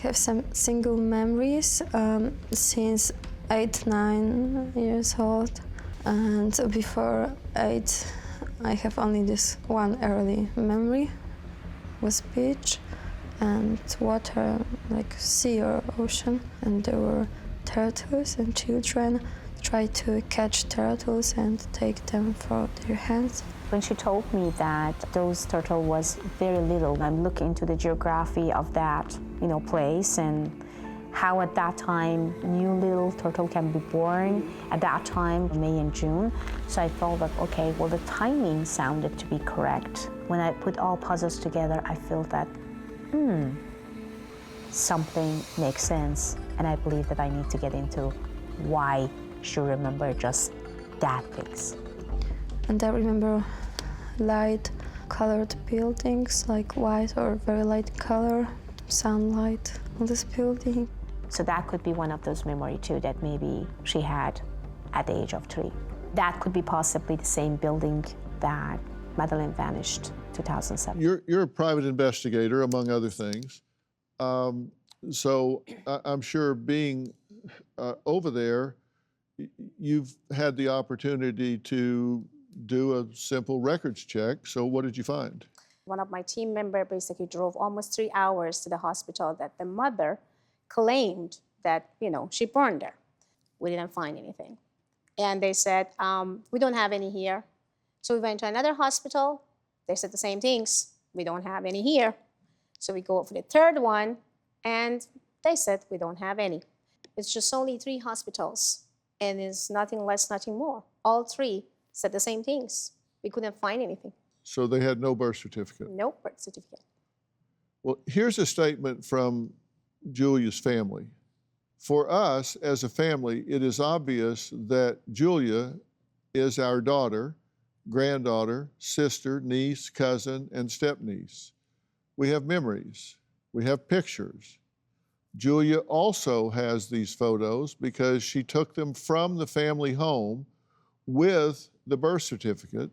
have some single memories since 8-9 years old, and before 8 I have only this one early memory was beach and water, like sea or ocean, and there were turtles, and children tried to catch turtles and take them for their hands. When she told me that those turtle was very little, I'm looking into the geography of that, place, and how at that time new little turtle can be born at that time, May and June. So I felt that, okay, well, the timing sounded to be correct. When I put all puzzles together, I feel that, something makes sense, and I believe that I need to get into why she remembered just that things. And I remember light-colored buildings, like white or very light color, sunlight on this building. So that could be one of those memories too that maybe she had at the age of 3. That could be possibly the same building that Madeleine vanished 2007. You're a private investigator, among other things. So I'm sure being over there, you've had the opportunity to do a simple records check. So what did you find? One of my team members basically drove almost 3 hours to the hospital that the mother claimed that, she burned there. We didn't find anything. And they said, we don't have any here. So we went to another hospital. They said the same things. We don't have any here. So we go for the third one, and they said we don't have any. It's just only 3 hospitals, and it's nothing less, nothing more. All 3 said the same things. We couldn't find anything. So they had no birth certificate? No birth certificate. Well, here's a statement from Julia's family. For us as a family, it is obvious that Julia is our daughter, granddaughter, sister, niece, cousin, and stepniece. We have memories. We have pictures. Julia also has these photos because she took them from the family home with the birth certificate,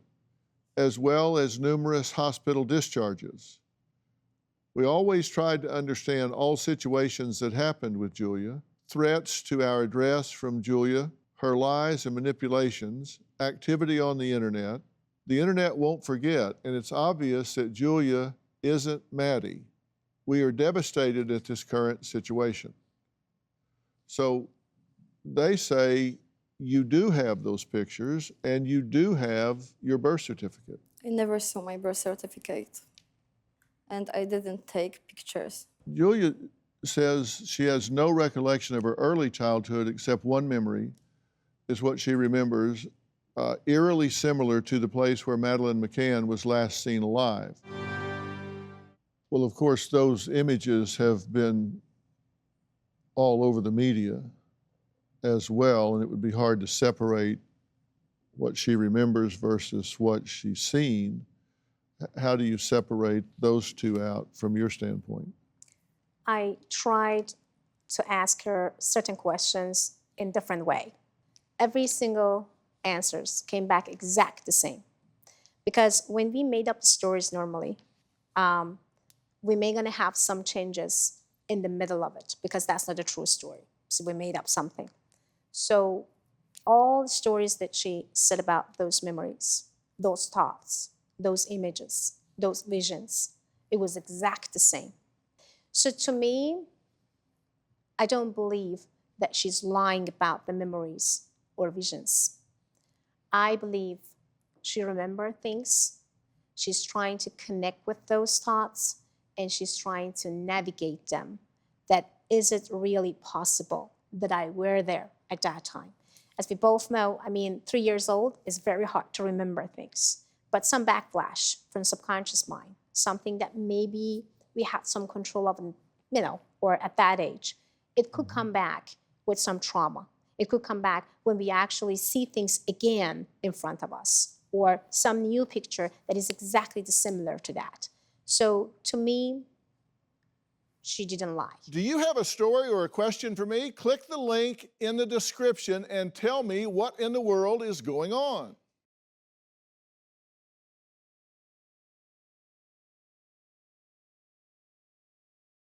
as well as numerous hospital discharges. We always tried to understand all situations that happened with Julia, threats to our address from Julia, her lies and manipulations, activity on the internet. The internet won't forget, and it's obvious that Julia isn't Maddie. We are devastated at this current situation. So they say you do have those pictures and you do have your birth certificate. I never saw my birth certificate, and I didn't take pictures. Julia says she has no recollection of her early childhood except one memory, is what she remembers, eerily similar to the place where Madeleine McCann was last seen alive. Well, of course, those images have been all over the media as well, and it would be hard to separate what she remembers versus what she's seen. How do you separate those two out from your standpoint? I tried to ask her certain questions in different way. Every single answers came back exact the same. Because when we made up the stories normally, we may gonna have some changes in the middle of it because that's not a true story. So we made up something. So all the stories that she said about those memories, those thoughts, those images, those visions, it was exact the same. So to me, I don't believe that she's lying about the memories or visions. I believe she remembers things, she's trying to connect with those thoughts, and she's trying to navigate them. That is it really possible that I were there at that time? As we both know, 3 years old is very hard to remember things, but some backlash from subconscious mind, something that maybe we had some control of, or at that age, it could come back with some trauma. It could come back when we actually see things again in front of us, or some new picture that is exactly similar to that. So to me, she didn't lie. Do you have a story or a question for me? Click the link in the description and tell me what in the world is going on.